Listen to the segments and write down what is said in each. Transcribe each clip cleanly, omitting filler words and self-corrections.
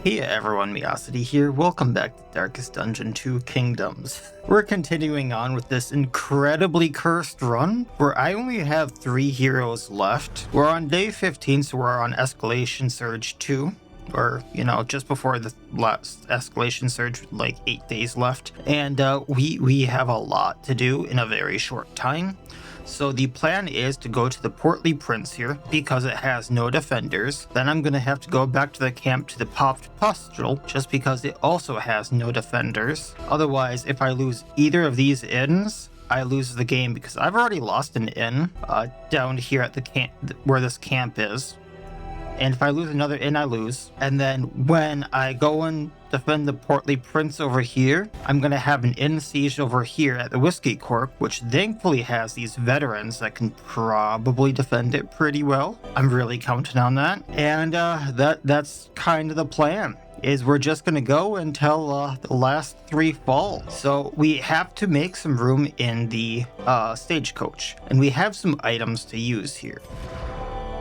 Hey everyone, Miacidae here. Welcome back to Darkest Dungeon 2 Kingdoms. We're continuing on with this incredibly cursed run, where I only have 3 heroes left. We're on day 15, so we're on Escalation Surge 2. Or, just before the last Escalation Surge, with like 8 days left. And we have a lot to do in a very short time. So the plan is to go to the Portly Prince here because it has no defenders. Then I'm going to have to go back to the camp to the Popped Pustule just because it also has no defenders. Otherwise, if I lose either of these inns, I lose the game because I've already lost an inn down here at the camp where this camp is. And if I lose another inn, I lose. And then when I go and defend the Portly Prince over here, I'm going to have an inn siege over here at the Whiskey Corp, which thankfully has these veterans that can probably defend it pretty well. I'm really counting on that. And that's kind of the plan. Is we're just going to go until the last 3 fall. So we have to make some room in the stagecoach. And we have some items to use here.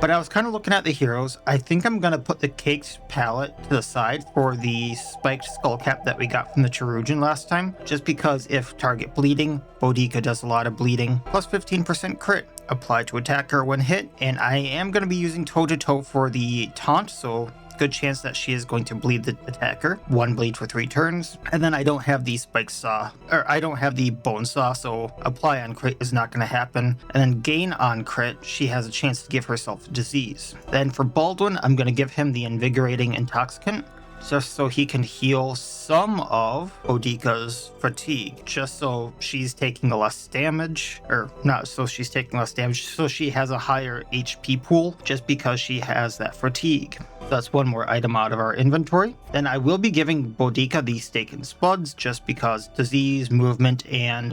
But I was kind of looking at the heroes. I think I'm going to put the caked palette to the side for the spiked skull cap that we got from the Cherugian last time. Just because if target bleeding, Boudica does a lot of bleeding. Plus 15% crit. Apply to attacker when hit. And I am going to be using toe-to-toe for the taunt, so good chance that she is going to bleed the attacker. 1 bleed for 3 turns. And then I don't have the spike saw, or I don't have the bone saw, so apply on crit is not going to happen. And then gain on crit, she has a chance to give herself disease. Then for Baldwin, I'm going to give him the invigorating intoxicant, just so he can heal some of Boudica's fatigue, just so she's taking less damage, or not so she's taking less damage, so she has a higher HP pool, just because she has that fatigue. That's one more item out of our inventory. Then I will be giving Boudica the Stake and Spuds, just because disease, movement, and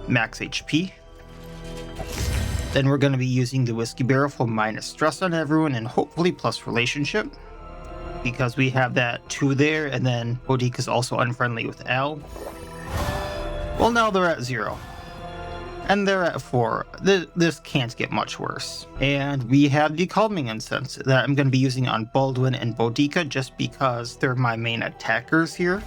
max HP. Then we're going to be using the Whiskey Barrel for minus stress on everyone, and hopefully plus relationship, because we have that 2 there, and then Boudica's also unfriendly with Al. Well, now they're at 0. And they're at 4. This can't get much worse. And we have the Calming Incense that I'm going to be using on Baldwin and Boudica just because they're my main attackers here.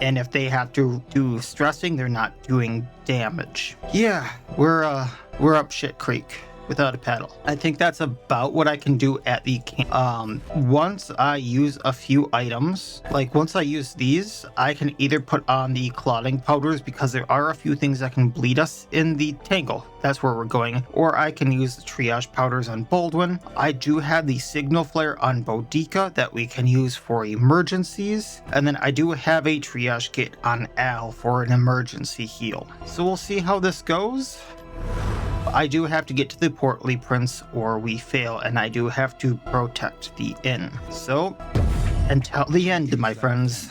And if they have to do stressing, they're not doing damage. Yeah, we're up shit creek without a paddle. I think that's about what I can do at the camp. Once I use a few items, like once I use these, I can either put on the clotting powders because there are a few things that can bleed us in the Tangle. That's where we're going. Or I can use the triage powders on Baldwin. I do have the signal flare on Boudica that we can use for emergencies. And then I do have a triage kit on Al for an emergency heal. So we'll see how this goes. I do have to get to the Portly Prince or we fail, and I do have to protect the inn. So, until the end, my friends.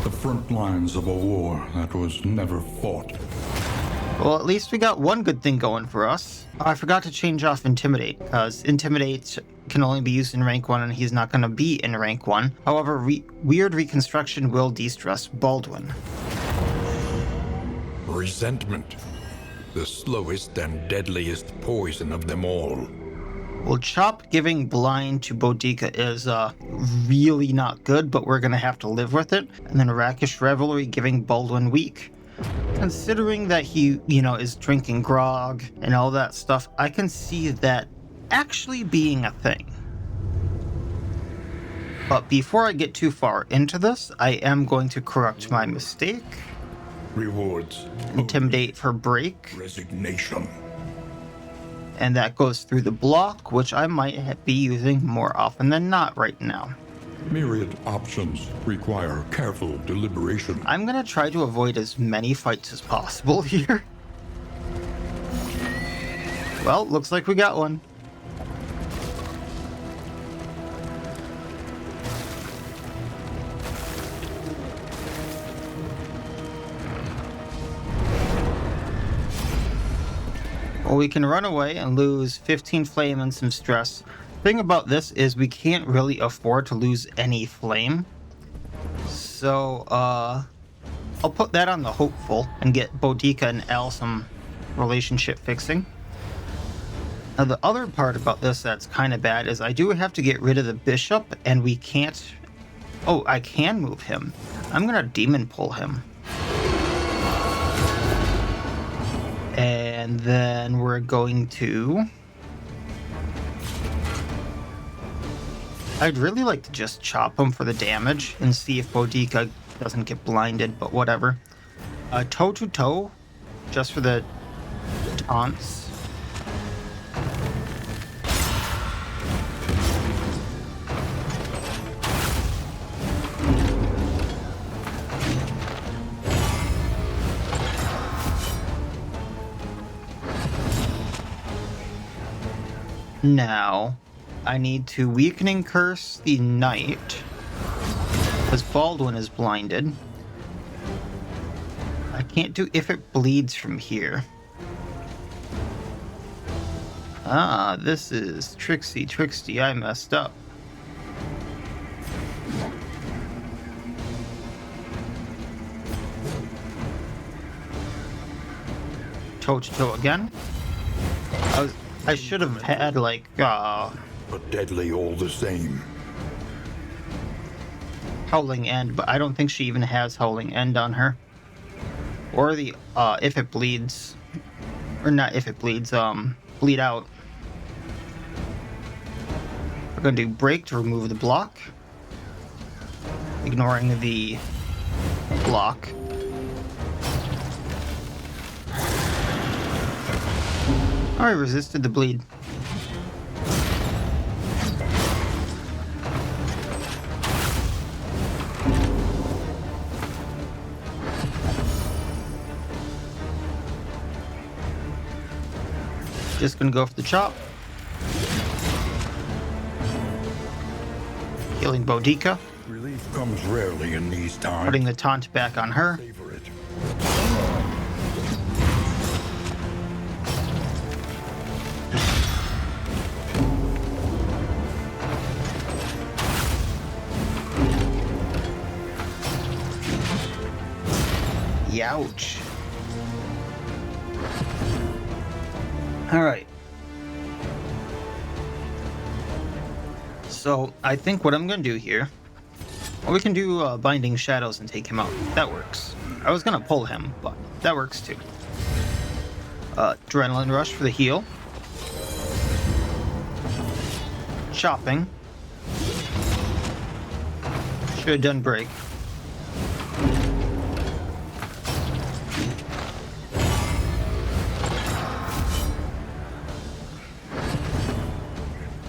The front lines of a war that was never fought. Well, at least we got one good thing going for us. I forgot to change off Intimidate, because Intimidate can only be used in rank 1 and he's not going to be in rank 1. However, Weird Reconstruction will de-stress Baldwin. Resentment. The slowest and deadliest poison of them all. Well, Chop giving blind to Boudica is really not good, but we're going to have to live with it. And then Rakish Revelry giving Baldwin weak. Considering that he, is drinking grog and all that stuff, I can see that actually being a thing. But before I get too far into this, I am going to correct my mistake. Rewards. Intimidate for break. Resignation. And that goes through the block, which I might be using more often than not right now. Myriad options require careful deliberation. I'm going to try to avoid as many fights as possible here. Well, looks like we got one. Well, we can run away and lose 15 flame and some stress. Thing about this is we can't really afford to lose any flame. So, I'll put that on the hopeful and get Boudica and Al some relationship fixing. Now, the other part about this that's kind of bad is I do have to get rid of the bishop, and we can't Oh, I can move him. I'm gonna demon pull him. And then we're going to... I'd really like to just chop him for the damage and see if Boudica doesn't get blinded, but whatever. Toe to toe, just for the taunts. Now, I need to Weakening Curse the Knight, because Baldwin is blinded. I can't do if it bleeds from here. Ah, this is tricksy, I messed up. Toe to toe again. I should have had, like, But deadly all the same. Howling End, but I don't think she even has Howling End on her. Or the, if it bleeds. Or not if it bleeds, bleed out. We're gonna do Break to remove the block. Ignoring the block. Oh, I resisted the bleed. Just gonna go for the chop. Healing Boudica. Relief comes rarely in these times. Putting the taunt back on her. Savor it. Youch. Alright. So, I think what I'm going to do here... Well, we can do Binding Shadows and take him out. That works. I was going to pull him, but that works too. Adrenaline Rush for the heal. Chopping. Should have done Break.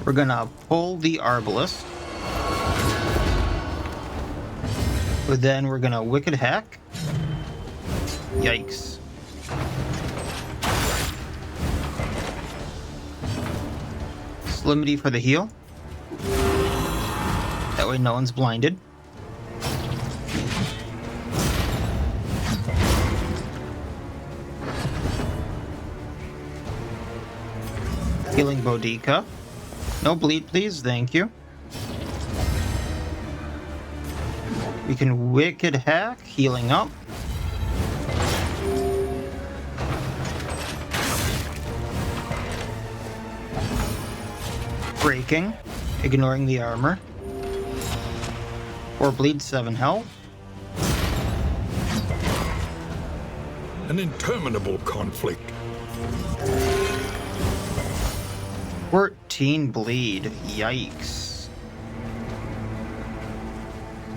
We're gonna pull the Arbalest. But then we're gonna Wicked Hack. Yikes. Slimity for the heal. That way no one's blinded. Healing Boudica. No bleed, please. Thank you. We can Wicked Hack, healing up. Breaking, ignoring the armor. Or bleed 7 health. An interminable conflict. 14 bleed. Yikes.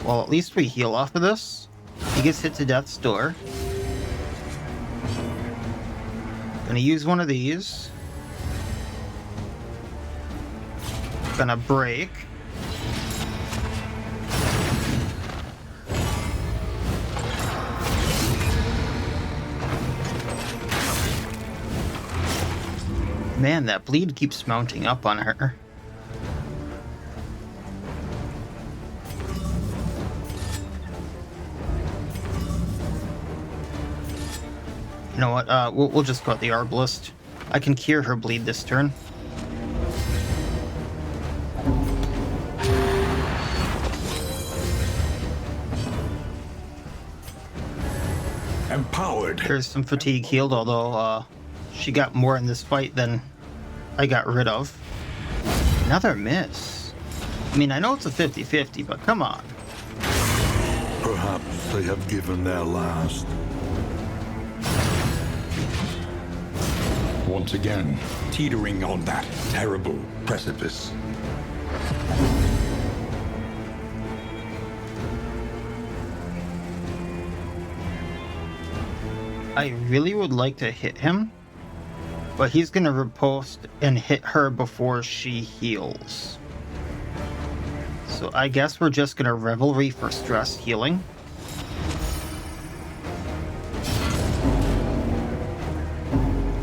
Well, at least we heal off of this. He gets hit to death's door. Gonna use one of these. Gonna break. Man, that bleed keeps mounting up on her. You know what? We'll just go with the Arbalest. I can cure her bleed this turn. Empowered. There's some fatigue healed, although she got more in this fight than I got rid of. Another miss. I mean, I know it's a 50-50, but come on. Perhaps they have given their last. Once again, teetering on that terrible precipice. I really would like to hit him, but he's gonna riposte and hit her before she heals. So I guess we're just gonna Revelry for stress healing.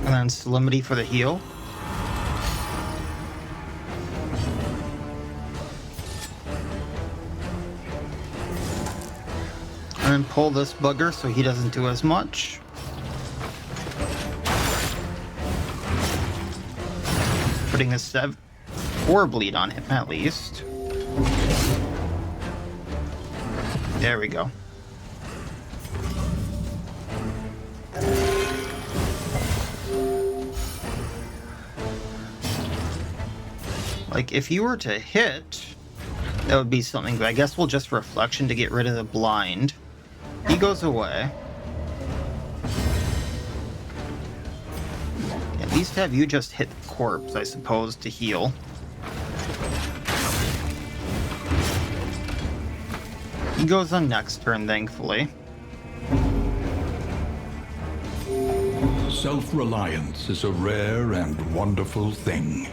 And then Solemnity for the heal. And then pull this bugger so he doesn't do as much. Putting a 4 bleed on him at least. There we go. Like, if you were to hit, that would be something, but I guess we'll just Reflection to get rid of the blind. He goes away. At least have you just hit the corpse, I suppose, to heal. He goes on next turn, thankfully. Self-reliance is a rare and wonderful thing.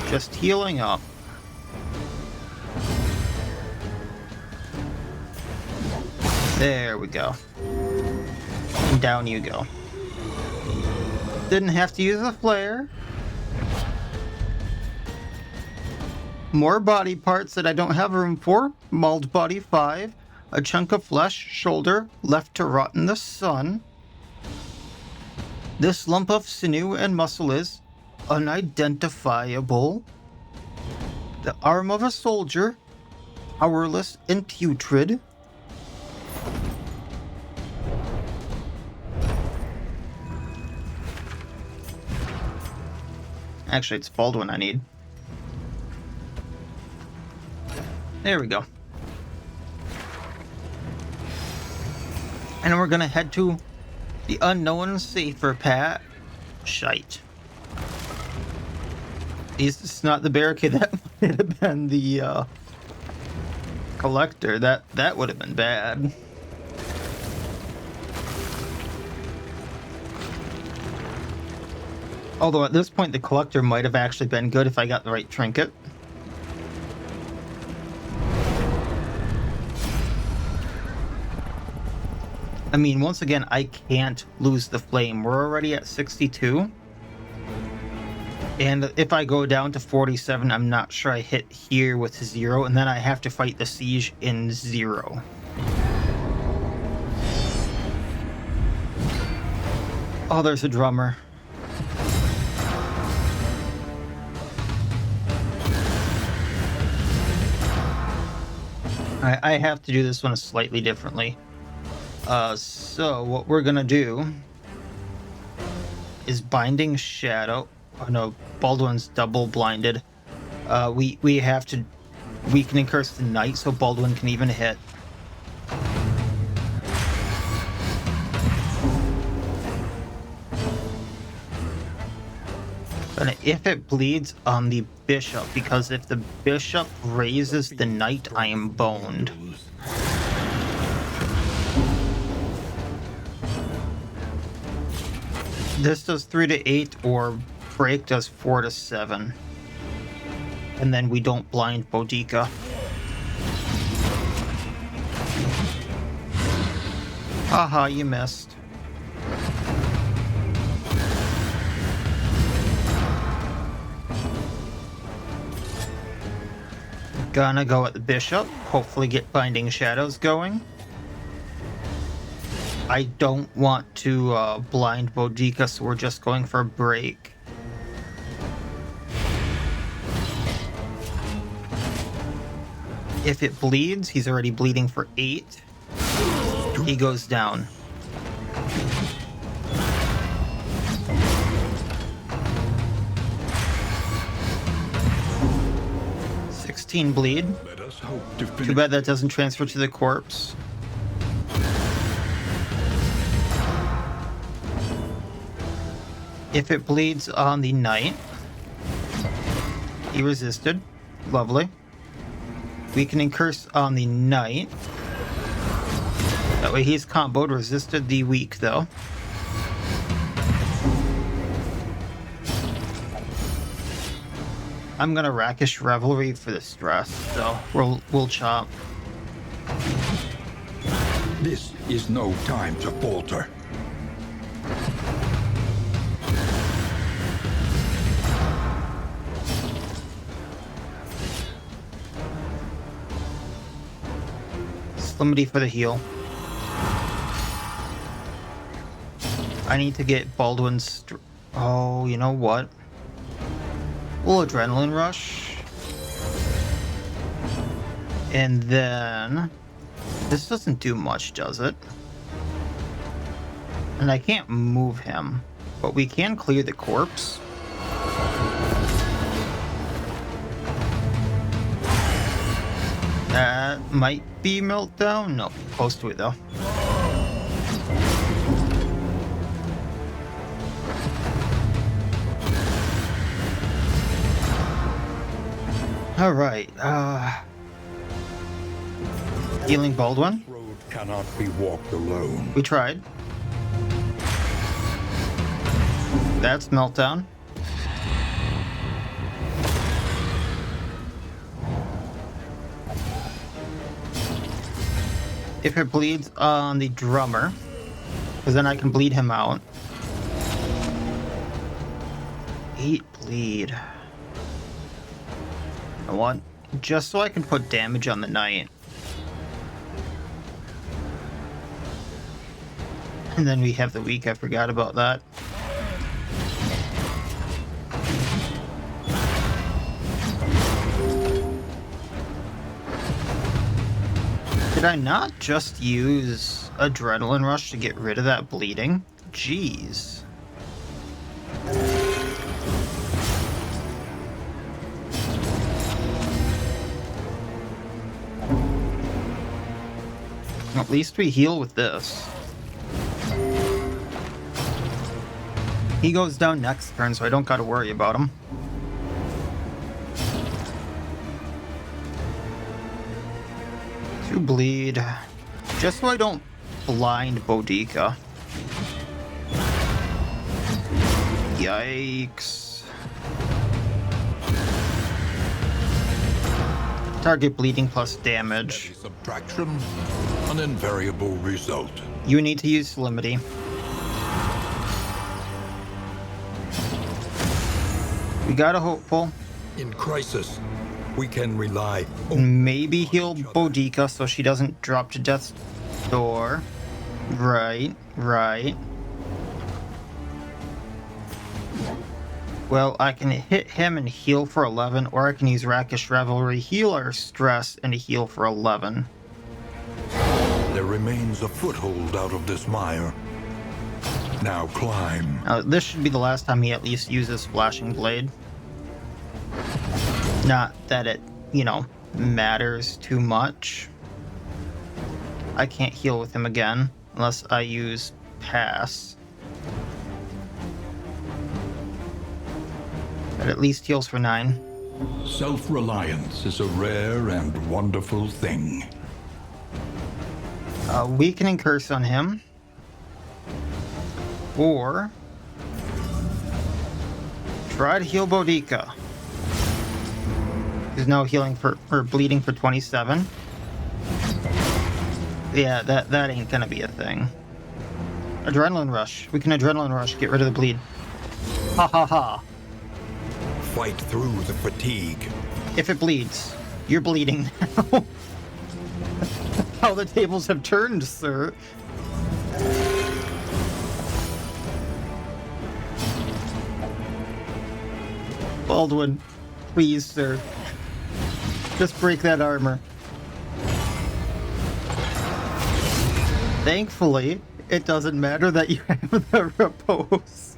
Just healing up. There we go. And down you go. Didn't have to use a flare. More body parts that I don't have room for. Mauled body 5. A chunk of flesh, shoulder, left to rot in the sun. This lump of sinew and muscle is unidentifiable. The arm of a soldier, powerless and putrid. Actually, it's Baldwin I need. There we go. And we're gonna head to the unknown safer path. Shite. It's not the barricade. That might have been the collector. That would have been bad. Although at this point the collector might have actually been good if I got the right trinket. I mean, once again, I can't lose the flame. We're already at 62. And if I go down to 47, I'm not sure I hit here with 0, and then I have to fight the siege in 0. Oh, there's a drummer. I have to do this one slightly differently. So what we're gonna do is Binding Shadow. Oh no, Baldwin's double blinded. We have to weaken and curse the knight so Baldwin can even hit. And if it bleeds on the bishop, because if the bishop raises the knight, I am boned. This does 3 to 8, or break does 4 to 7. And then we don't blind Boudica. Haha, you missed. Gonna go at the bishop, hopefully get Binding Shadows going. I don't want to blind Boudica, so we're just going for a break. If it bleeds, he's already bleeding for 8. He goes down. Bleed. Let us hope to Too bad that doesn't transfer to the corpse. If it bleeds on the knight, he resisted. Lovely. Weakening curse on the knight. That way he's comboed, resisted the weak though. I'm gonna Rakish Revelry for the stress, so we'll chop. This is no time to falter. Slimity for the heal. I need to get Baldwin's... Oh, you know what? We'll Adrenaline Rush. And then... This doesn't do much, does it? And I can't move him. But we can clear the corpse. That might be Meltdown? No, close to it though. Alright, healing Baldwin. Road cannot be walked alone. We tried. That's Meltdown. If it bleeds on the drummer, because then I can bleed him out. 8 bleed. You know what? Just so I can put damage on the knight. And then we have the weak, I forgot about that. Did I not just use Adrenaline Rush to get rid of that bleeding? Jeez. At least we heal with this. He goes down next turn, so I don't gotta worry about him. To bleed. Just so I don't blind Boudica. Yikes. Target bleeding plus damage. Subtraction, an invariable result. You need to use Slimity. We got a hopeful. In crisis, we can rely Maybe heal Boudica so she doesn't drop to death's door. Right. Well, I can hit him and heal for 11, or I can use Rakish Revelry, heal our stress, and heal for 11. There remains a foothold out of this mire. Now climb. Now, this should be the last time he at least uses Flashing Blade. Not that it, matters too much. I can't heal with him again, unless I use Pass. But at least heals for 9. Self-reliance is a rare and wonderful thing. Weakening Curse on him. Or try to heal Boudica. He's now healing or bleeding for 27. Yeah, that ain't gonna be a thing. Adrenaline Rush. We can Adrenaline Rush, get rid of the bleed. Ha ha ha. Fight through the fatigue. If it bleeds, you're bleeding now. How the tables have turned, sir. Baldwin, please, sir. Just break that armor. Thankfully, it doesn't matter that you have the repose.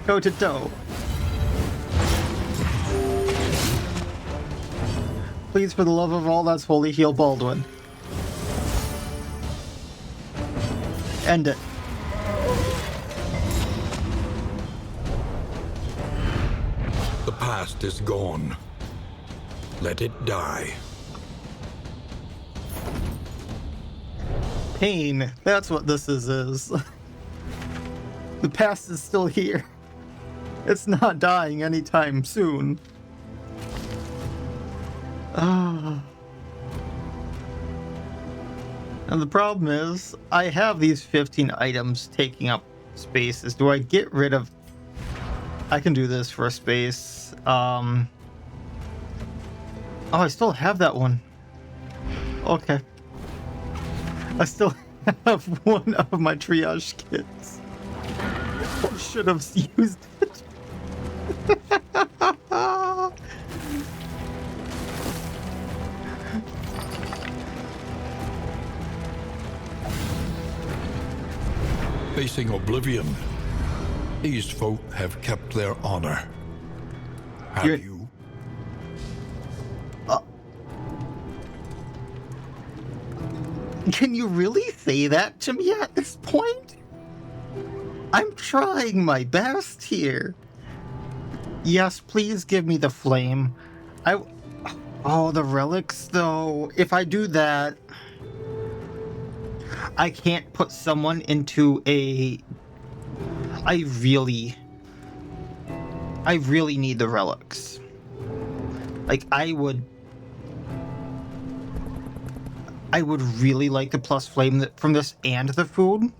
Toe to toe. Please, for the love of all that's holy, heal Baldwin. End it. past is gone. Let it die. Pain. That's what this is. The past is still here. It's not dying anytime soon. And the problem is, I have these 15 items taking up spaces. Do I get rid of... I can do this for a space. Oh, I still have that one. Okay. I still have one of my triage kits. I should have used it. Facing oblivion, these folk have kept their honor. Have you? Can you really say that to me at this point? I'm trying my best here. Yes, please give me the flame. Oh, the relics though. If I do that, I can't put someone into a... I really need the relics. Like, I would really like the plus flame from this and the food.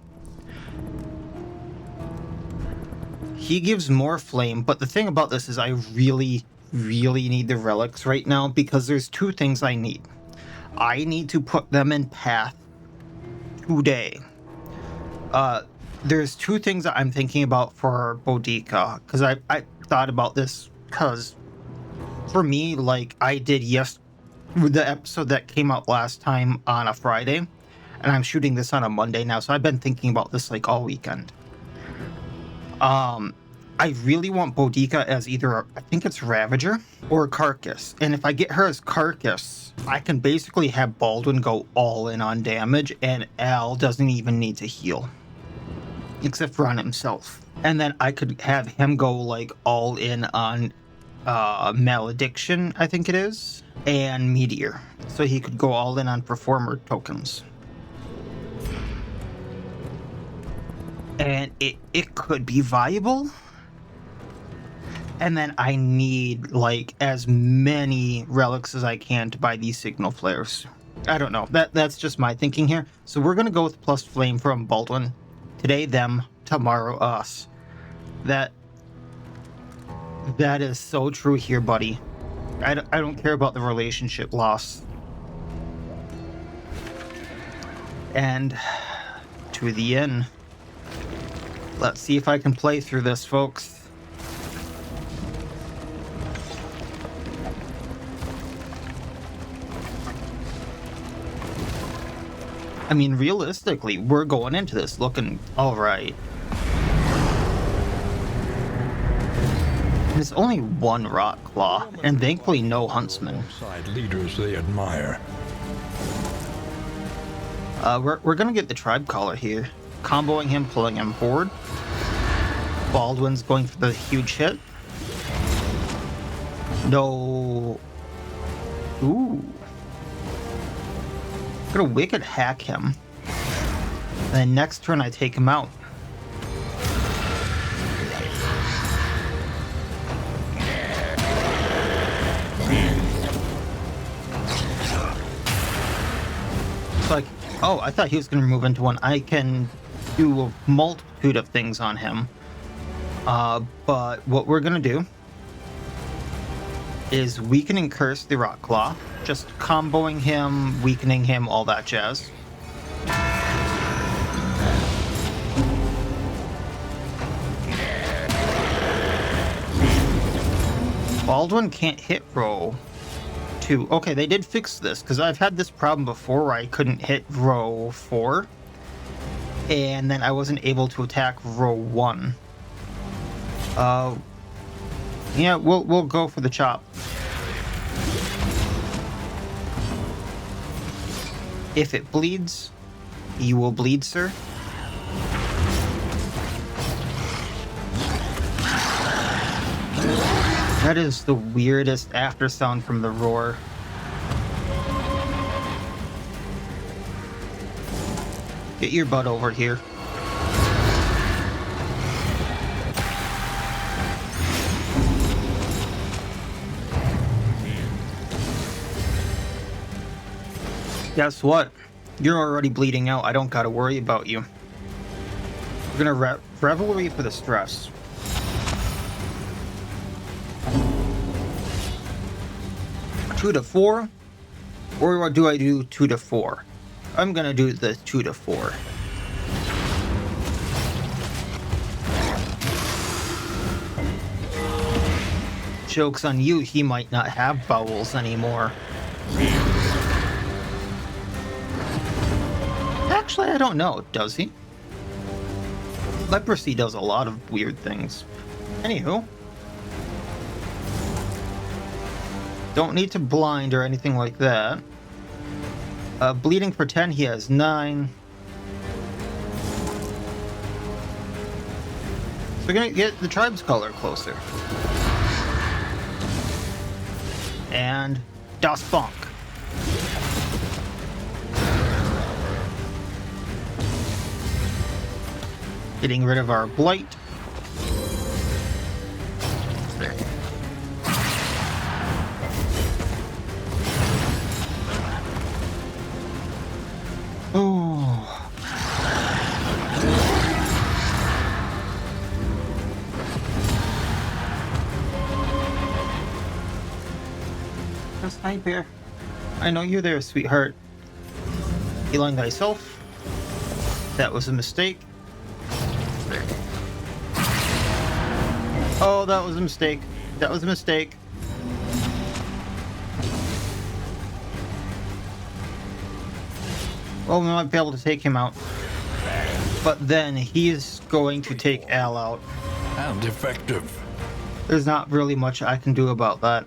He gives more flame, but the thing about this is I really need the relics right now because there's two things I need. I need to put them in path today. There's two things that I'm thinking about for Boudica, because I thought about this because for me, like I did the episode that came out last time on a Friday, and I'm shooting this on a Monday now, so I've been thinking about this like all weekend. I really want Boudica as either, I think it's Ravager or Carcass, and if I get her as Carcass, I can basically have Baldwin go all in on damage, and Al doesn't even need to heal, except for on himself. And then I could have him go like all in on Malediction, I think it is, and Meteor, so he could go all in on Performer tokens. And it could be viable. And then I need like as many relics as I can to buy these signal flares. I don't know. That's just my thinking here. So we're gonna go with plus flame from Baldwin. Today them, tomorrow us. That is so true here, buddy. I don't care about the relationship loss. And to the end. Let's see if I can play through this, folks. I mean, realistically, we're going into this looking all right. There's only one rock claw, and thankfully no huntsman. Side leaders they admire. We're gonna get the tribe caller here, comboing him, pulling him forward. Baldwin's going for the huge hit. No. Ooh. I'm gonna wicked hack him. And then next turn I take him out. It's like, oh, I thought he was gonna move into one. I can do a multitude of things on him. But what we're gonna do is weaken and curse the Rock Claw. Just comboing him, weakening him, all that jazz. Baldwin can't hit row 2. Okay, they did fix this, because I've had this problem before where I couldn't hit row 4. And then I wasn't able to attack row 1. Yeah, we'll go for the chop. If it bleeds, you will bleed, sir. That is the weirdest after sound from the roar. Get your butt over here. Guess what? You're already bleeding out. I don't gotta worry about you. We're gonna revelry for the stress. Two to 4, or do I do 2 to 4? I'm gonna do the 2 to 4. Joke's on you, he might not have bowels anymore. Actually, I don't know, does he? Leprosy does a lot of weird things. Anywho. Don't need to blind or anything like that. Bleeding for 10, he has 9. So we're gonna get the tribe's color closer. And Das Bonk. Getting rid of our blight. There. Oh. Just hi there. I know you're there, sweetheart. Healing thyself. That was a mistake. There. Oh, that was a mistake. That was a mistake. Well, we might be able to take him out. But then he's going to take Al out. And effective. There's not really much I can do about that.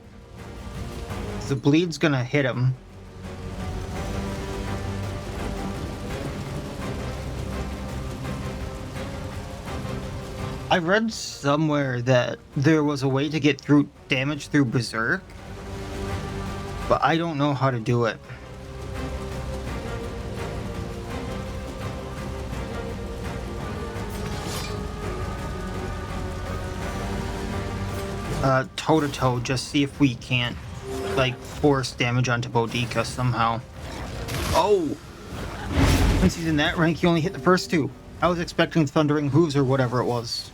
The bleed's gonna hit him. I read somewhere that there was a way to get through damage through Berserk, but I don't know how to do it. Toe to toe, just see if we can't, like, force damage onto Boudica somehow. Oh! Since he's in that rank, he only hit the first 2. I was expecting Thundering Hooves or whatever it was.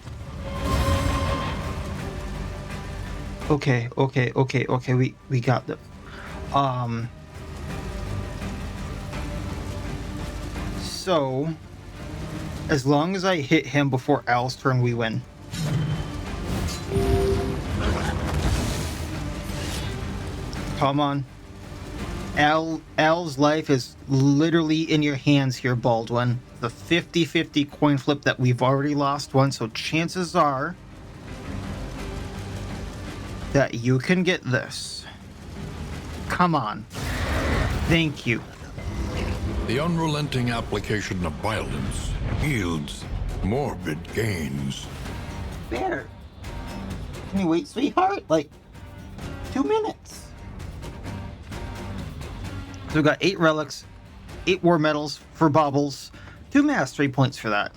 Okay, we got this. So, as long as I hit him before Al's turn, we win. Come on. Al's life is literally in your hands here, Baldwin. The 50-50 coin flip that we've already lost one, so chances are that you can get this. Come on. Thank you. The unrelenting application of violence yields morbid gains. Bear, can you wait, sweetheart? Like, 2 minutes. So we got 8 relics, 8 war medals for baubles, 2 mastery points for that,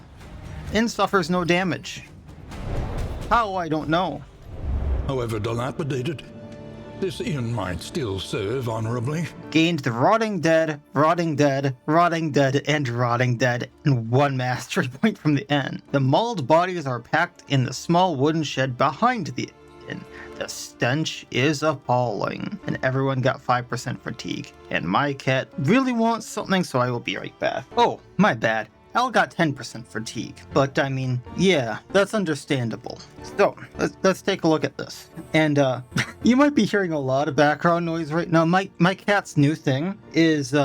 and suffers no damage. How? I don't know. However dilapidated, this inn might still serve honorably. Gained the Rotting Dead, Rotting Dead, Rotting Dead, and Rotting Dead, and 1 mastery point from the inn. The mauled bodies are packed in the small wooden shed behind the inn. The stench is appalling, and everyone got 5% fatigue. And my cat really wants something, so I will be right back. Oh, my bad. Al got 10% fatigue, but I mean, yeah, that's understandable. So, let's take a look at this. And, you might be hearing a lot of background noise right now. My cat's new thing is,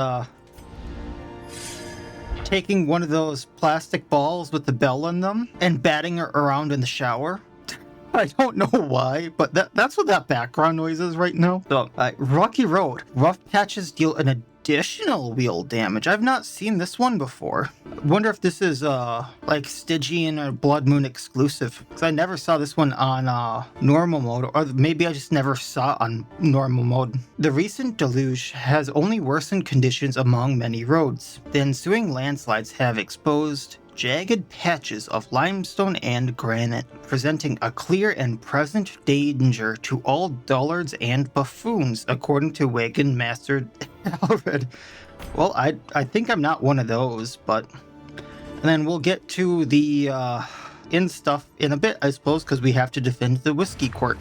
taking one of those plastic balls with the bell in them and batting it around in the shower. I don't know why, but that's what that background noise is right now. So, Rocky Road. Rough patches deal an additional wheel damage. I've not seen this one before. I wonder if this is like Stygian or Bloodmoon exclusive, because I never saw this one on normal mode, or maybe I just never saw it on normal mode. The recent deluge has only worsened conditions among many roads. The ensuing landslides have exposed jagged patches of limestone and granite, presenting a clear and present danger to all dullards and buffoons, according to Wagon Master Alred. Well, I think I'm not one of those, but... And then we'll get to the inn stuff in a bit, I suppose, because we have to defend the whiskey court.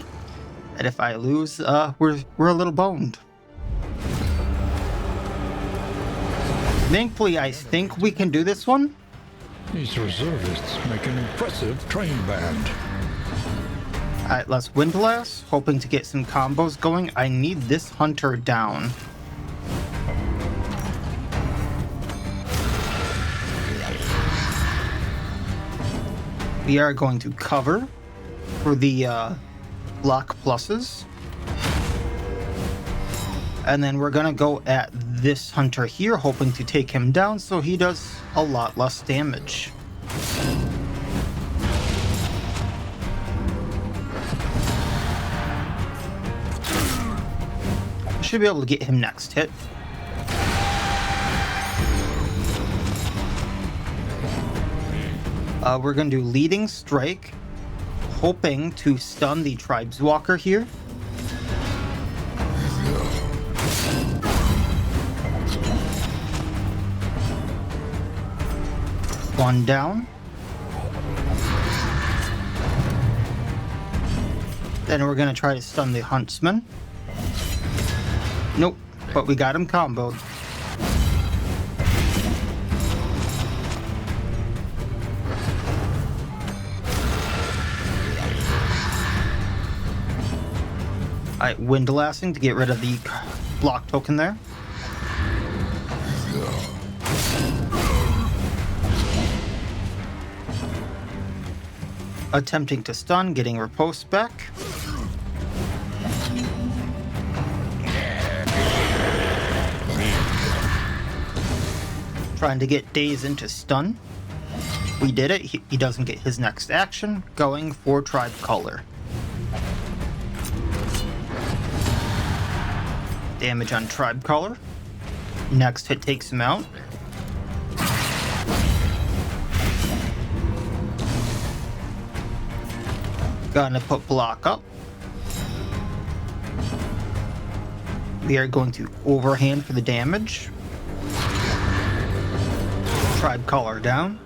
And if I lose, we're a little boned. Thankfully, I think we can do this one. These reservists make an impressive train band. Alright, let's Windlass, hoping to get some combos going. I need this hunter down. We are going to cover for the block pluses. And then we're going to go at this hunter here, hoping to take him down so he does a lot less damage. Should be able to get him next hit. We're going to do leading strike, hoping to stun the Tribes Walker here. One down. Then we're going to try to stun the Huntsman. Nope, but we got him comboed. Alright, Windlassing to get rid of the block token there. Attempting to stun, getting riposte back. Trying to get Daze into stun. We did it. He doesn't get his next action. Going for Tribe Color. Damage on Tribe Color. Next hit takes him out. Gonna put block up. We are going to overhand for the damage. Tribe Collar down.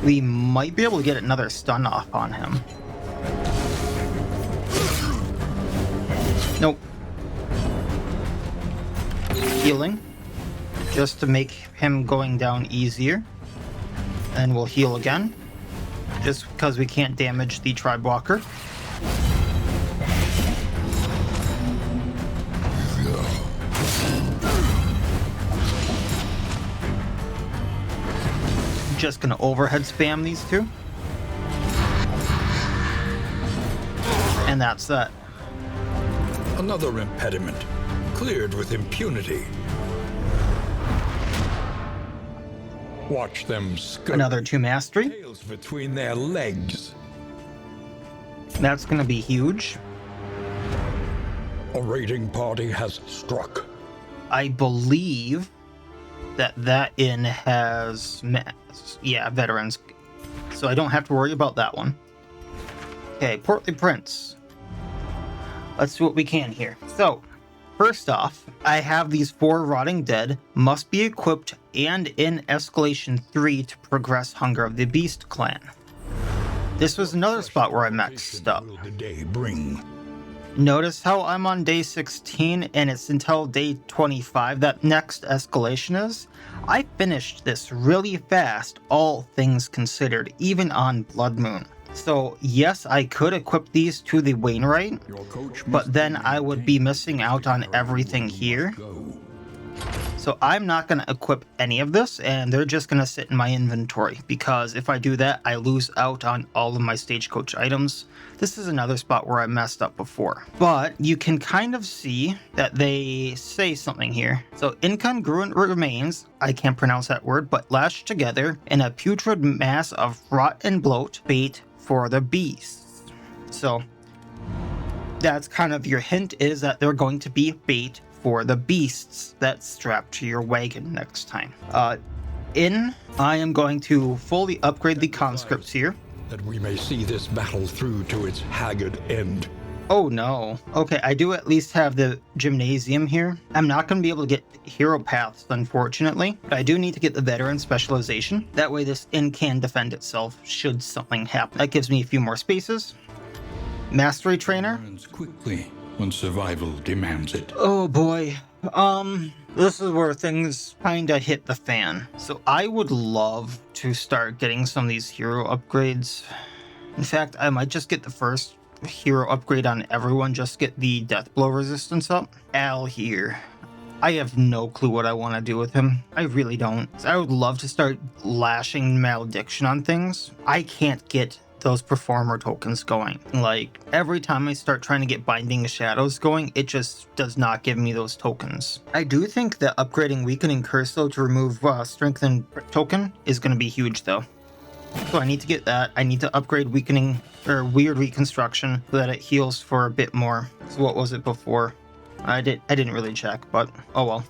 We might be able to get another stun off on him. Nope. Healing, just to make him going down easier. And we'll heal again, just because we can't damage the Tribe Walker. Just gonna overhead spam these two. And that's that. Another impediment, cleared with impunity. Watch them skirt. Another 2 mastery. Tails between their legs. That's gonna be huge. A raiding party has struck. I believe that inn has veterans, so I don't have to worry about that one. Okay, Portly Prince. Let's do what we can here. So, first off, I have these 4 Rotting Dead, must be equipped and in Escalation 3 to progress Hunger of the Beast clan. This was another spot where I messed up. Will the day bring? Notice how I'm on day 16 and it's until day 25 that next escalation is? I finished this really fast, all things considered, even on Bloodmoon. So yes, I could equip these to the Wainwright, but then I would be missing out on everything here. So I'm not going to equip any of this, and they're just going to sit in my inventory, because if I do that, I lose out on all of my stagecoach items. This is another spot where I messed up before. But you can kind of see that they say something here. So incongruent remains, I can't pronounce that word, but lashed together in a putrid mass of rot and bloat, bait for the beasts. So that's kind of your hint, is that they're going to be bait for the beasts that's strapped to your wagon next time. I am going to fully upgrade the conscripts here. That we may see this battle through to its haggard end. Oh no. Okay, I do at least have the gymnasium here. I'm not going to be able to get hero paths, unfortunately, but I do need to get the veteran specialization. That way this inn can defend itself should something happen. That gives me a few more spaces. Mastery trainer. Learns quickly when survival demands it. Oh boy. This is where things kinda hit the fan. So I would love to start getting some of these hero upgrades. In fact, I might just get the first hero upgrade on everyone, just get the death blow resistance up. Al here. I have no clue what I want to do with him. I really don't. I would love to start lashing malediction on things. I can't get those performer tokens going. Like, every time I start trying to get Binding Shadows going, it just does not give me those tokens. I do think that upgrading Weakening Curse, though, to remove Strengthen token is going to be huge, though. So I need to get that. I need to upgrade Weakening, or Weird Reconstruction, so that it heals for a bit more. So what was it before? I didn't really check, but oh well.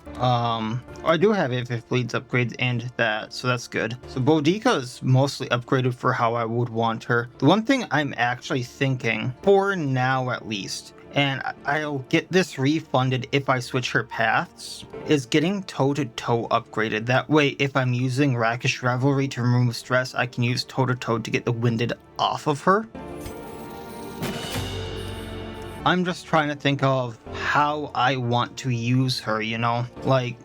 I do have if it bleeds upgrades and that, so that's good. So Boudica is mostly upgraded for how I would want her. The one thing I'm actually thinking, for now at least, and I'll get this refunded if I switch her paths, is getting toe-to-toe upgraded. That way, if I'm using Rakish Revelry to remove stress, I can use toe-to-toe to get the winded off of her. I'm just trying to think of how I want to use her, you know? Like,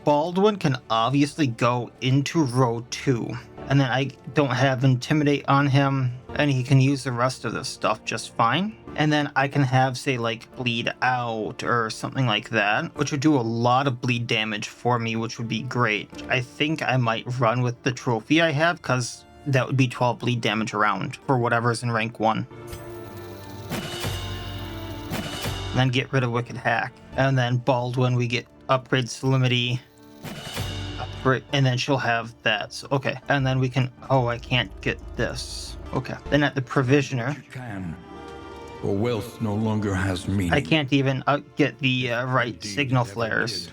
Baldwin can obviously go into row 2, and then I don't have Intimidate on him, and he can use the rest of this stuff just fine. And then I can have, say, like, Bleed Out or something like that, which would do a lot of bleed damage for me, which would be great. I think I might run with the trophy I have, because that would be 12 bleed damage around for whatever's in rank 1. And then get rid of Wicked Hack. And then Baldwin, we get upgrade Solemnity. Upgrade, and then she'll have that. So, okay. And then we can... Oh, I can't get this. Okay. Then at the Provisioner... You can. For wealth no longer has meaning. I can't even get the right signal flares.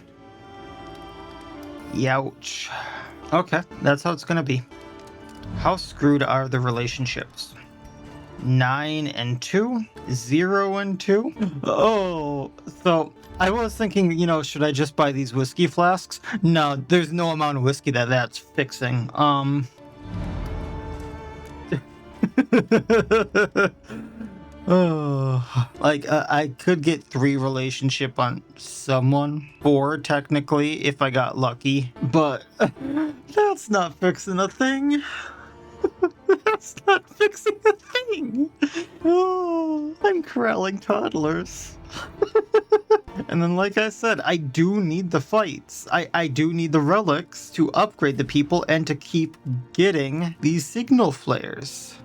Youch. Okay. That's how it's going to be. How screwed are the relationships? 9 and 2, 0 and 2. Oh, so I was thinking, you know, should I just buy these whiskey flasks? No, there's no amount of whiskey that's fixing. Oh, like I could get 3 relationship on someone, 4 technically if I got lucky, but that's not fixing a thing. That's not fixing a thing. Oh, I'm corralling toddlers. And then, like I said, I do need the fights. I do need the relics to upgrade the people and to keep getting these signal flares.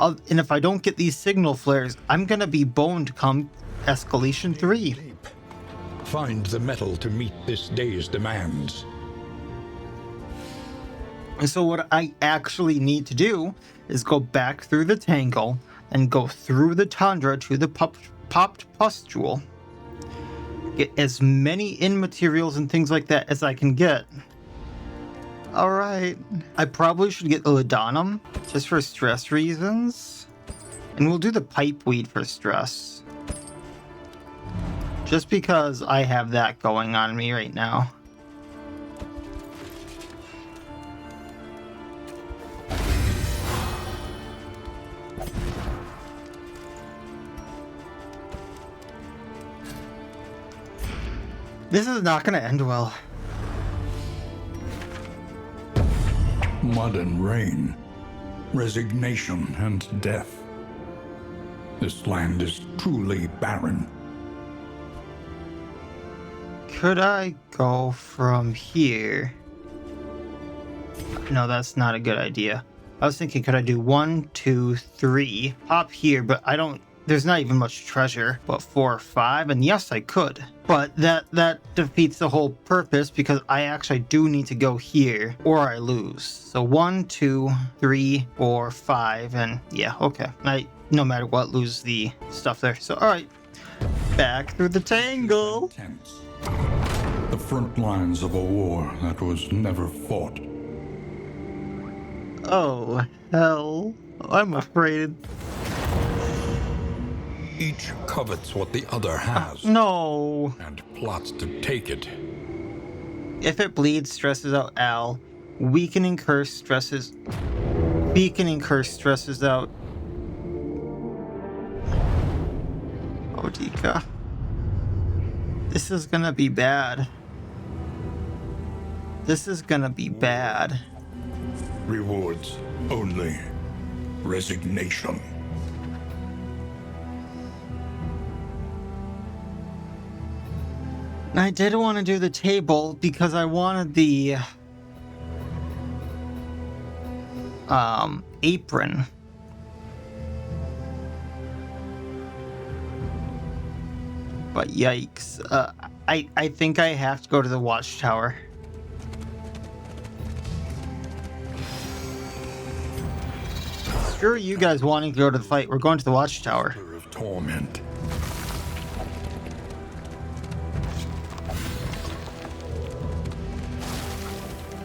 And if I don't get these signal flares, I'm gonna be boned come Escalation 3. Find the metal to meet this day's demands. And so what I actually need to do is go back through the Tangle and go through the Tundra to the popped pustule. Get as many in materials and things like that as I can get. Alright. I probably should get the Laudanum just for stress reasons. And we'll do the Pipeweed for stress. Just because I have that going on me right now. This is not going to end well. Mud and rain, resignation and death. This land is truly barren. Could I go from here? No, that's not a good idea. I was thinking, could I do 1, 2, 3, hop here, but I don't, there's not even much treasure, but 4, 5, and yes, I could. But that defeats the whole purpose because I actually do need to go here or I lose. So 1, 2, 3, 4, 5, and yeah, okay. I, no matter what, lose the stuff there. So, all right, back through the Tangle. Tense. The front lines of a war that was never fought. Oh, hell. I'm afraid. Each covets what the other has No. and plots to take it. If it bleeds, stresses out Al. Weakening curse stresses... Weakening curse stresses out... Odika. This is gonna be bad. This is gonna be bad. Rewards only resignation. I did want to do the table because I wanted the apron. But yikes. I think I have to go to the watchtower. Screw you guys wanting to go to the fight. We're going to the watchtower. Of torment.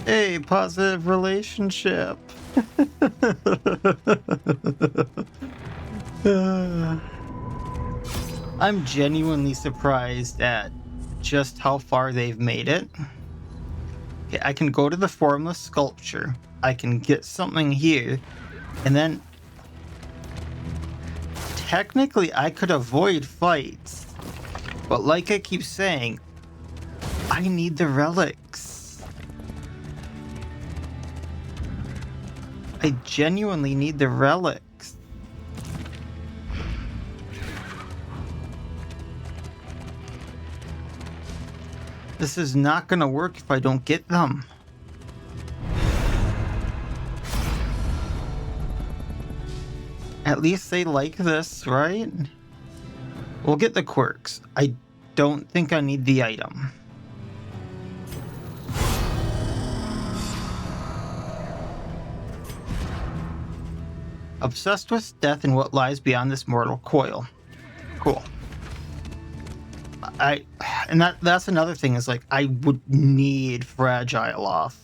Hey, positive relationship. I'm genuinely surprised at just how far they've made it. Okay, I can go to the formless sculpture. I can get something here. And then technically I could avoid fights. But like I keep saying, I need the relics. I genuinely need the relics. This is not gonna work if I don't get them. At least they like this, right? We'll get the quirks. I don't think I need the item. Obsessed with death and what lies beyond this mortal coil. Cool. And that's another thing is like I would need fragile off.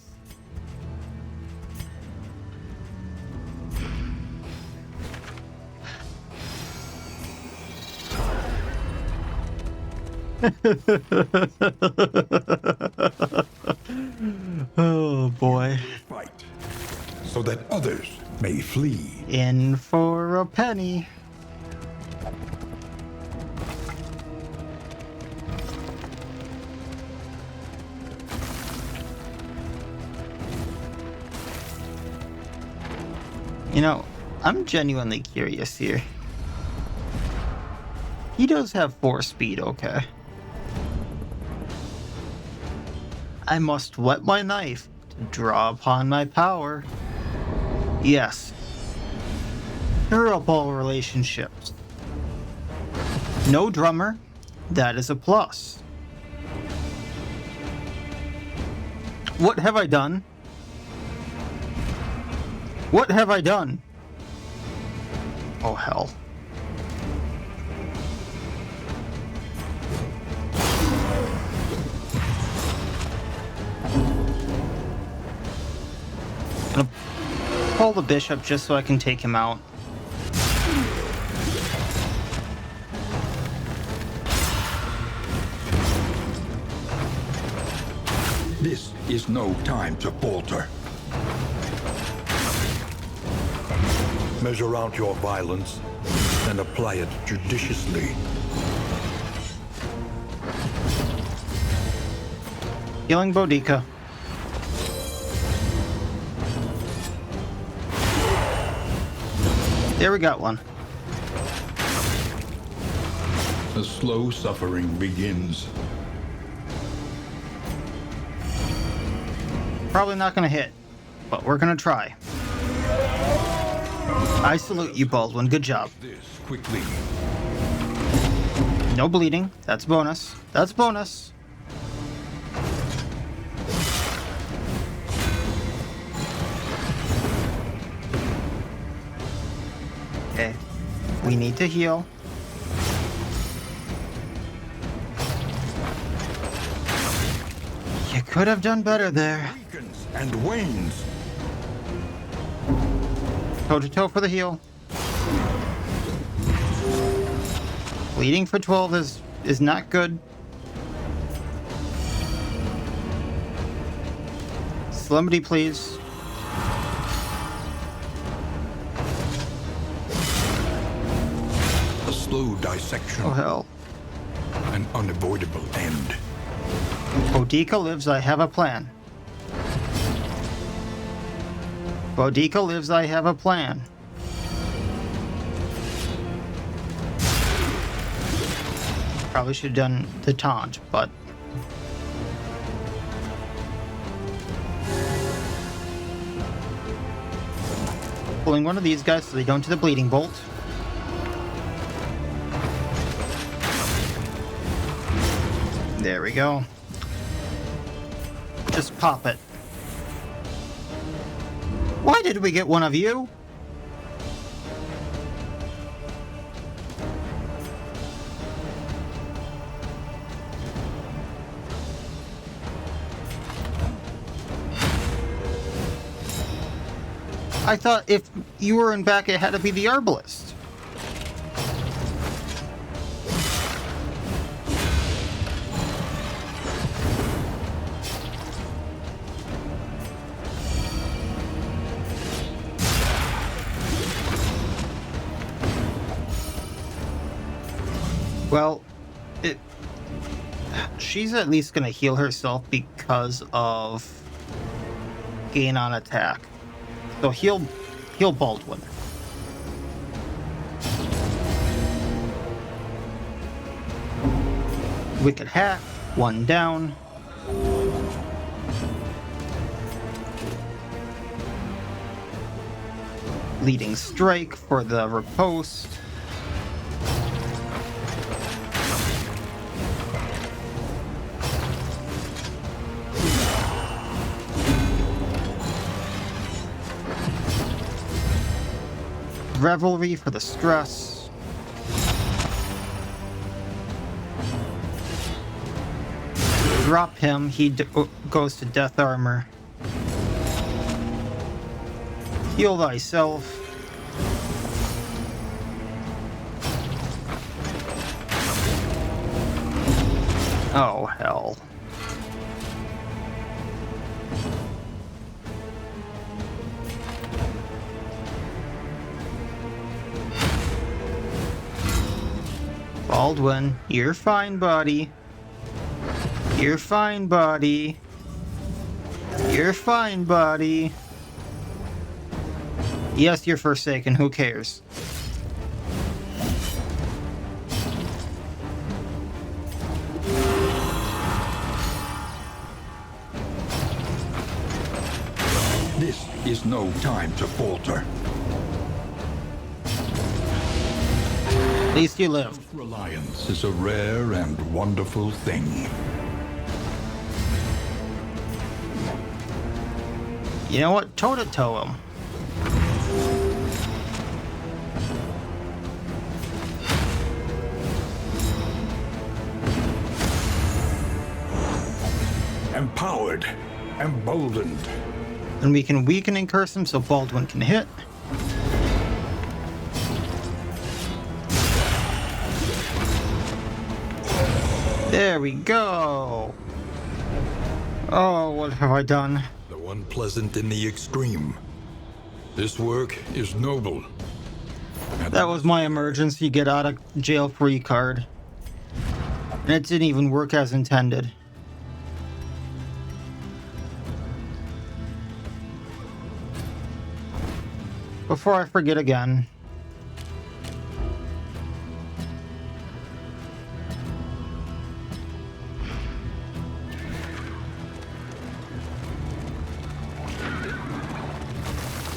Oh boy. Fight so that others may flee. In for a penny. You know, I'm genuinely curious here. He does have 4 speed, okay. I must whet my knife to draw upon my power. Yes. Durable relationships. No drummer. That is a plus. What have I done? What have I done? Oh, hell. I'm gonna pull the bishop just so I can take him out. This is no time to falter. Measure out your violence and apply it judiciously. Healing Boudica. There we got one. The slow suffering begins. Probably not gonna hit, but we're gonna try. I salute you, Baldwin. Good job. This quickly. No bleeding. That's bonus. That's bonus. Okay. We need to heal. You could have done better there. Weakens and wanes. Toe to toe for the heal. Bleeding for 12 is not good. Solemnity, please. A slow dissection. Oh hell. An unavoidable end. Boudica lives, I have a plan. Boudica lives, I have a plan. Probably should have done the taunt, but... Pulling one of these guys so they don't do the bleeding bolt. There we go. Just pop it. Why did we get one of you? I thought if you were in back, it had to be the Arbalist. Well, she's at least gonna heal herself because of gain on attack. So heal Baldwin. Wicked hack, one down. Leading strike for the riposte. Revelry for the stress. Drop him, he goes to death armor. Heal thyself. Oh, hell. Baldwin, you're fine, buddy. You're fine, buddy. You're fine, buddy. Yes, you're Forsaken, who cares? This is no time to falter. At least you lived. Reliance is a rare and wonderful thing. You know what? Toe-to-toe him. Empowered, emboldened. And we can weaken and curse him so Baldwin can hit. There we go. Oh, what have I done? The one pleasant in the extreme. This work is noble. And That was my emergency get out of jail free card. And it didn't even work as intended. Before I forget again.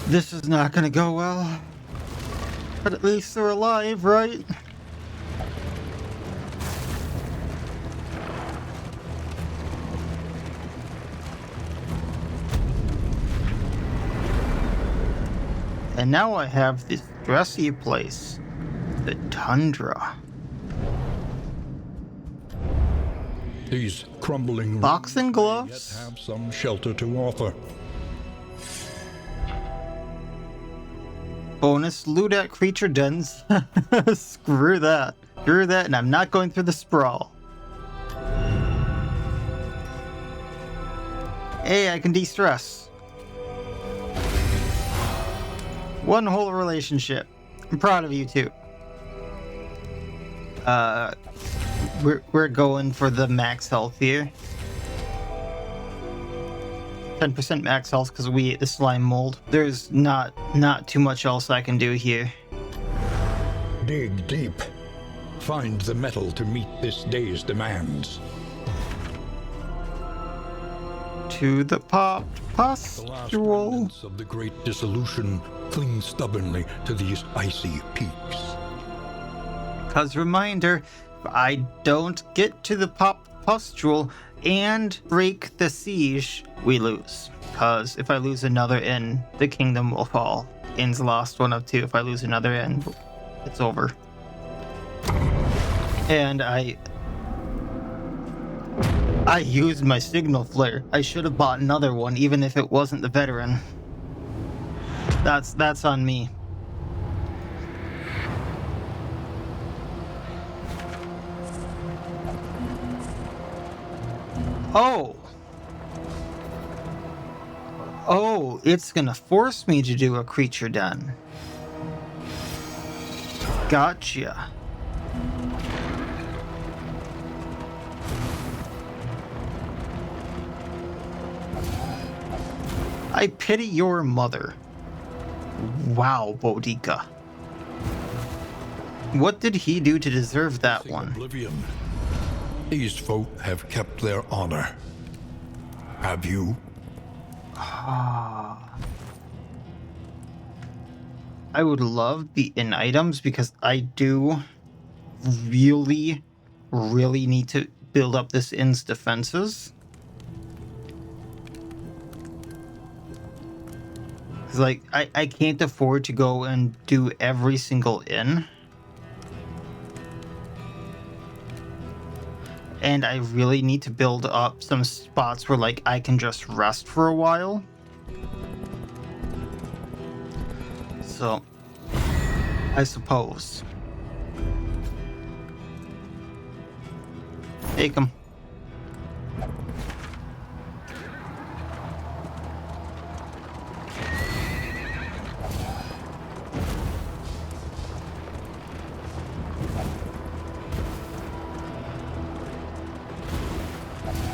This is not gonna go well. But at least they're alive, right? And now I have this dressy place, the Tundra. These crumbling Boxing ruins gloves? yet have some shelter to offer. Bonus loot at creature dens. Screw that. Screw that, and I'm not going through the sprawl. Hey, I can de-stress. One whole relationship. I'm proud of you too. We're going for the max health here. 10% max health because we ate the slime mold. There's not too much else I can do here. Dig deep. Find the metal to meet this day's demands. To the popped The last pustule. remnants of the great dissolution cling stubbornly to these icy peaks. Cause reminder, if I don't get to the popped pustule and break the siege, we lose. Cause if I lose another inn, the kingdom will fall. Inn's lost 1 of 2. If I lose another inn, it's over. And I used my signal flare. I should have bought another one, even if it wasn't the veteran. That's on me. Oh, it's gonna force me to do a creature den. Gotcha. I pity your mother. Wow, Boudica. What did he do to deserve that one? Oblivion. These folk have kept their honor. Have you? I would love the in items because I do really need to build up this inn's defenses. Cause like I can't afford to go and do every single inn. And I really need to build up some spots where like I can just rest for a while. So, I suppose. Take them.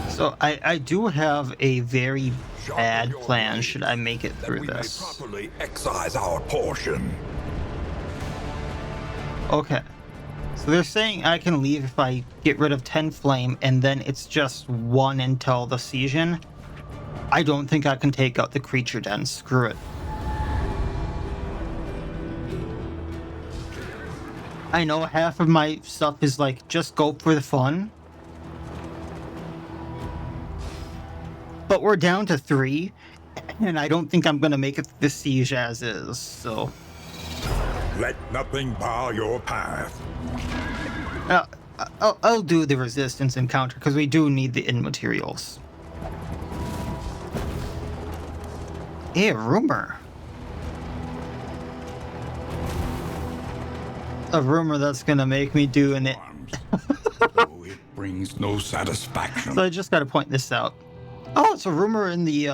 So I do have a very bad plan should I make it through We may this. properly excise our portion. Okay. So they're saying I can leave if I get rid of 10 flame and then it's just 1 until the season. I don't think I can take out the creature den. Screw it. I know half of my stuff is like just go for the fun. But we're down to 3, and I don't think I'm gonna make it this siege as is, so... Let nothing bar your path. I'll do the resistance encounter, because we do need the in materials. Hey, a rumor. A rumor that's gonna make me do an... Though it brings no satisfaction. So I just gotta point this out. Oh, it's a rumor in the,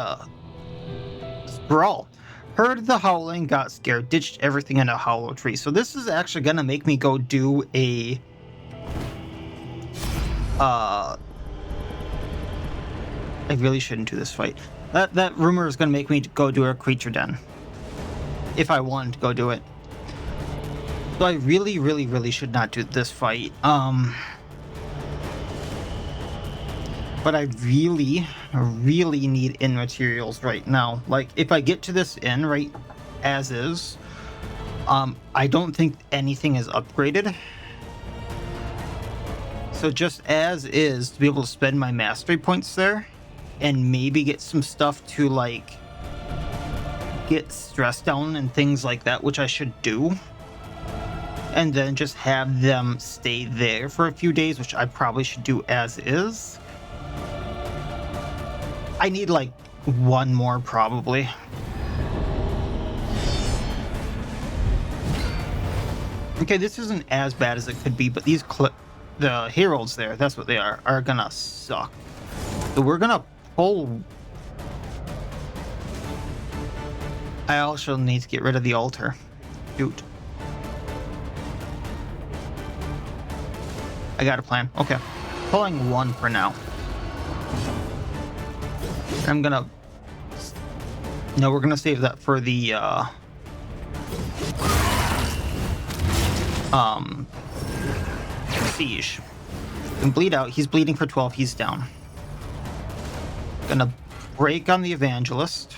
sprawl. Heard the howling, got scared, ditched everything in a hollow tree. So this is actually gonna make me go do a... I really shouldn't do this fight. That rumor is gonna make me go do a creature den. If I wanted to go do it. So I really should not do this fight. But I really need in materials right now. Like, if I get to this inn, right, as is. I don't think anything is upgraded. So just as is, to be able to spend my mastery points there and maybe get some stuff to like get stress down and things like that, which I should do. And then just have them stay there for a few days, which I probably should do as is. I need like one more probably. Okay, this isn't as bad as it could be, but these the heralds there, that's what they are gonna suck. So we're gonna pull. I also need to get rid of the altar. Shoot. I got a plan. Okay. Pulling one for now. I'm gonna... No, we're gonna save that for the, siege. And bleed out. He's bleeding for 12. He's down. Gonna break on the evangelist.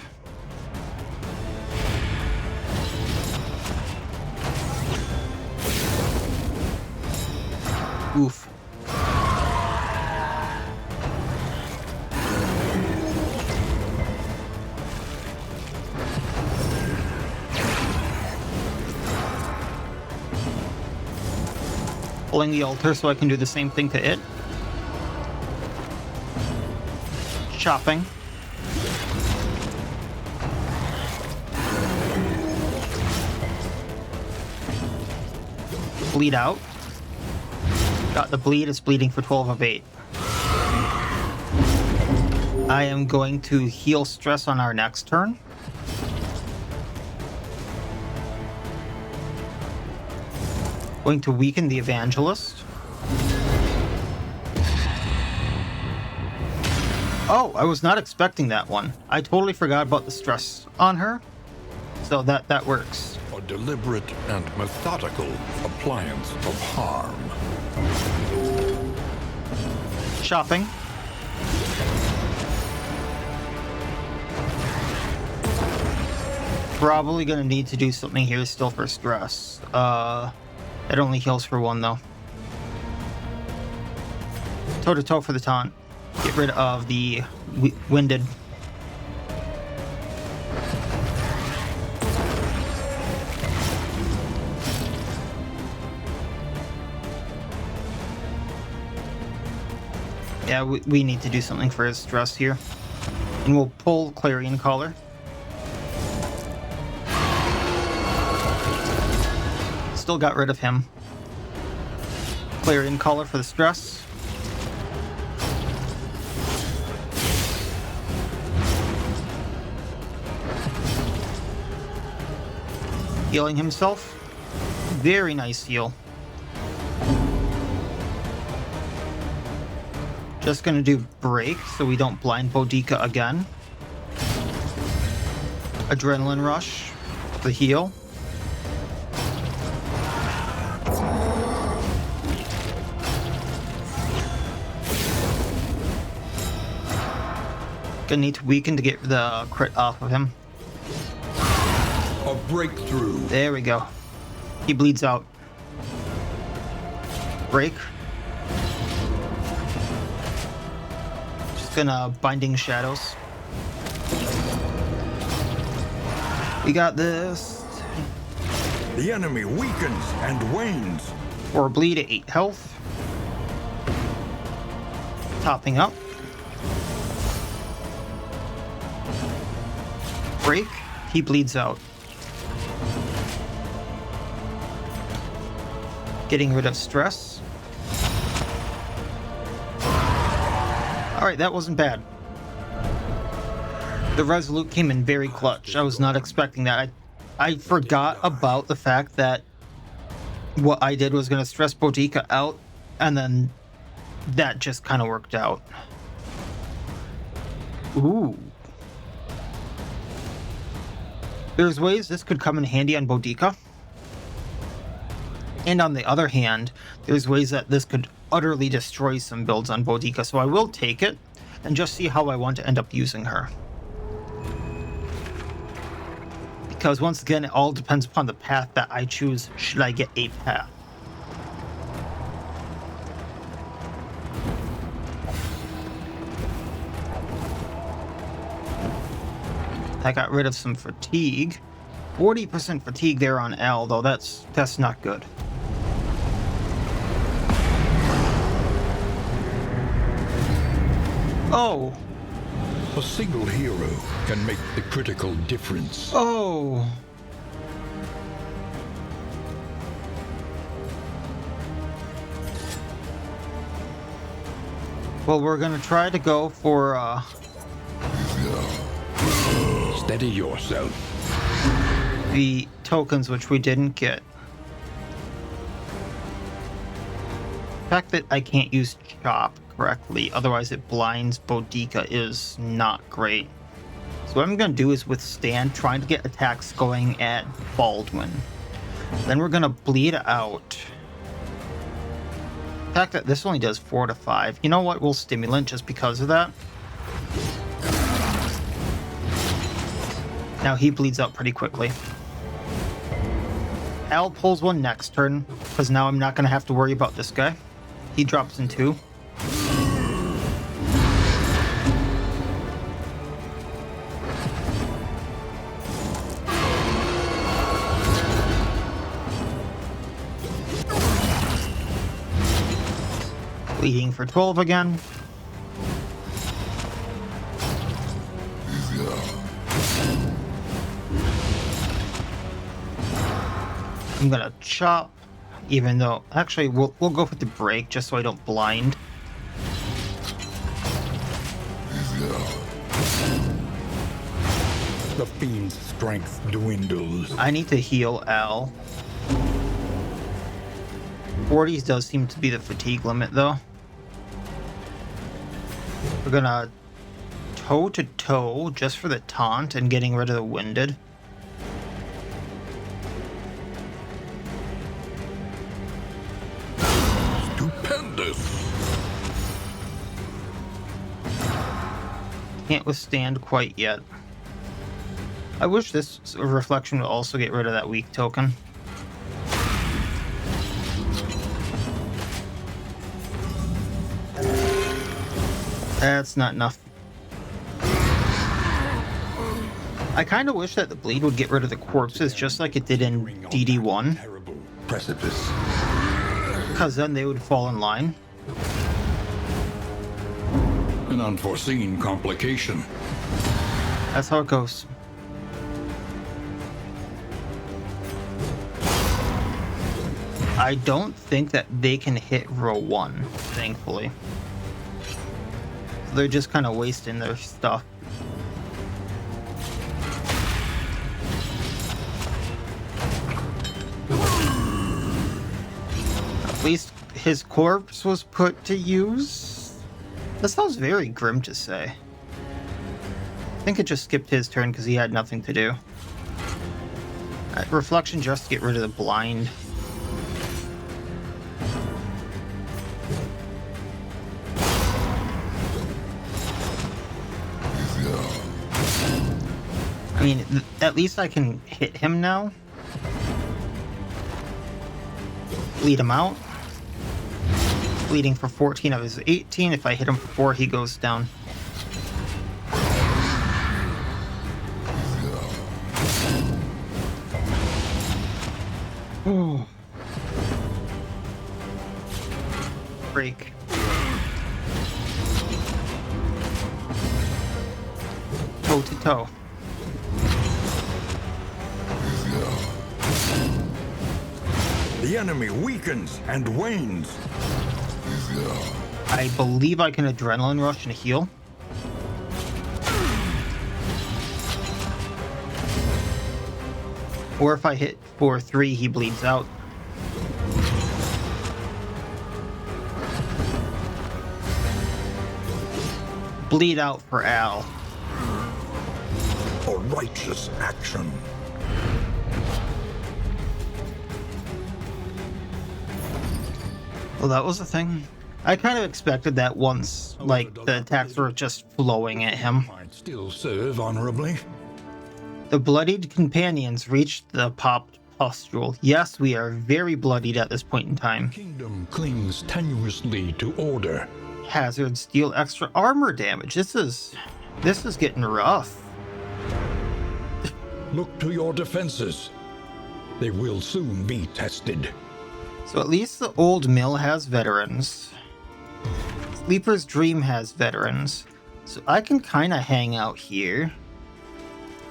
Oof. Pulling the altar so I can do the same thing to it. Chopping. Bleed out. Got the bleed, it's bleeding for 12 of 8. I am going to heal stress on our next turn. Going to weaken the evangelist. Oh, I was not expecting that one. I totally forgot about the stress on her. So that works. A deliberate and methodical appliance of harm. Shopping. Probably gonna need to do something here still for stress. It only heals for 1 though. Toe to toe for the taunt. Get rid of the winded. Yeah, we need to do something for his stress here. And we'll pull Clarion Caller. Still got rid of him. Clarion Caller for the stress. Healing himself. Very nice heal. Just gonna do break so we don't blind Boudica again. Adrenaline rush. The heal. Gonna need to weaken to get the crit off of him. A breakthrough. There we go. He bleeds out. Break. Just gonna Binding Shadows. We got this. The enemy weakens and wanes. 4 bleed at 8 health. Topping up. Break. He bleeds out. Getting rid of stress. Alright, that wasn't bad. The Resolute came in very clutch. I was not expecting that. I forgot about the fact that what I did was going to stress Boudica out, and then that just kind of worked out. Ooh. There's ways this could come in handy on Boudica. And on the other hand, there's ways that this could utterly destroy some builds on Boudica, so I will take it and just see how I want to end up using her. Because once again, it all depends upon the path that I choose. Should I get a path? I got rid of some fatigue. 40% fatigue there on L, though that's not good. Oh. A single hero can make the critical difference. Oh. Well, we're gonna try to go for Steady yourself. the tokens, which we didn't get. The fact that I can't use Chop correctly, otherwise it blinds Boudica, is not great. So what I'm going to do is withstand, trying to get attacks going at Baldwin. Then we're going to bleed out. The fact that this only does 4 to 5. You know what? We'll stimulant just because of that. Now he bleeds out pretty quickly. Al pulls one next turn, because now I'm not going to have to worry about this guy. He drops in 2. Bleeding for 12 again. I'm gonna chop, even though actually we'll go for the break just so I don't blind. The fiend's strength dwindles. I need to heal Al. 40s does seem to be the fatigue limit though. We're gonna toe to toe just for the taunt and getting rid of the winded. Stupendous. Can't withstand quite yet. I wish this reflection would also get rid of that weak token. That's not enough. I kind of wish that the bleed would get rid of the corpses just like it did in DD1. Terrible precipice. Because then they would fall in line. An unforeseen complication. That's how it goes. I don't think that they can hit row 1, thankfully. They're just kind of wasting their stuff. At least his corpse was put to use. That sounds very grim to say. I think it just skipped his turn because he had nothing to do. Reflection just to get rid of the blind. I mean, at least I can hit him now. Bleed him out. Bleeding for 14 of his 18. If I hit him for 4, he goes down. Ooh. Break. Toe to toe. The enemy weakens and wanes. I believe I can adrenaline rush and heal. Or if I hit for 3, he bleeds out. Bleed out for Al. A righteous action. Well, that was the thing. I kind of expected that once, like, the attacks were just flowing at him. Might still serve honorably. The bloodied companions reached the popped pustule. Yes, we are very bloodied at this point in time. Kingdom clings tenuously to order. Hazards deal extra armor damage. This is getting rough. Look to your defenses. They will soon be tested. So at least the old mill has veterans. Sleeper's Dream has veterans. So I can kind of hang out here.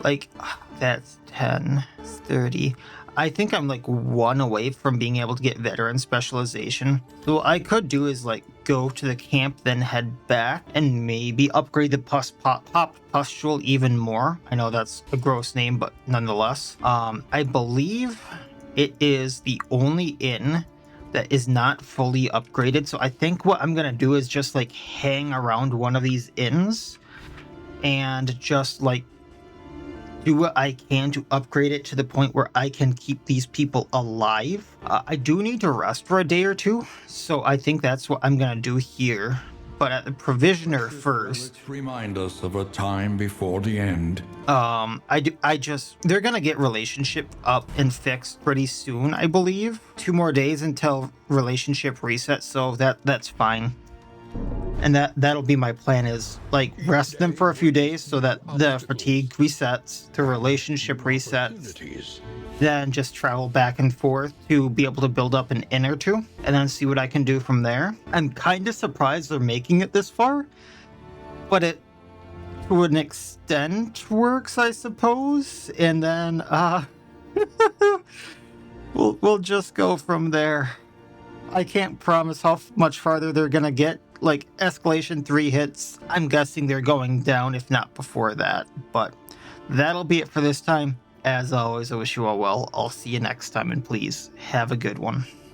Like, that's 10, 30. I think I'm like 1 away from being able to get veteran specialization. So what I could do is like go to the camp, then head back and maybe upgrade the pop pustule even more. I know that's a gross name, but nonetheless. I believe it is the only inn that is not fully upgraded. So I think what I'm gonna do is just like hang around one of these inns and just like do what I can to upgrade it to the point where I can keep these people alive. I do need to rest for a day or two, so I think that's what I'm gonna do here. But at the provisioner first. Remind us of a time before the end. They're gonna get relationship up and fixed pretty soon, I believe. 2 more days until relationship resets, so that's fine. And that'll be my plan, is like rest them for a few days so that the fatigue resets, the relationship resets, then just travel back and forth to be able to build up an inn or two and then see what I can do from there. I'm kind of surprised they're making it this far, but it to an extent works, I suppose. And then we'll just go from there. I can't promise how much farther they're gonna get. Like, escalation 3 hits, I'm guessing they're going down, if not before that. But that'll be it for this time. As always, I wish you all well. I'll see you next time, and please have a good one.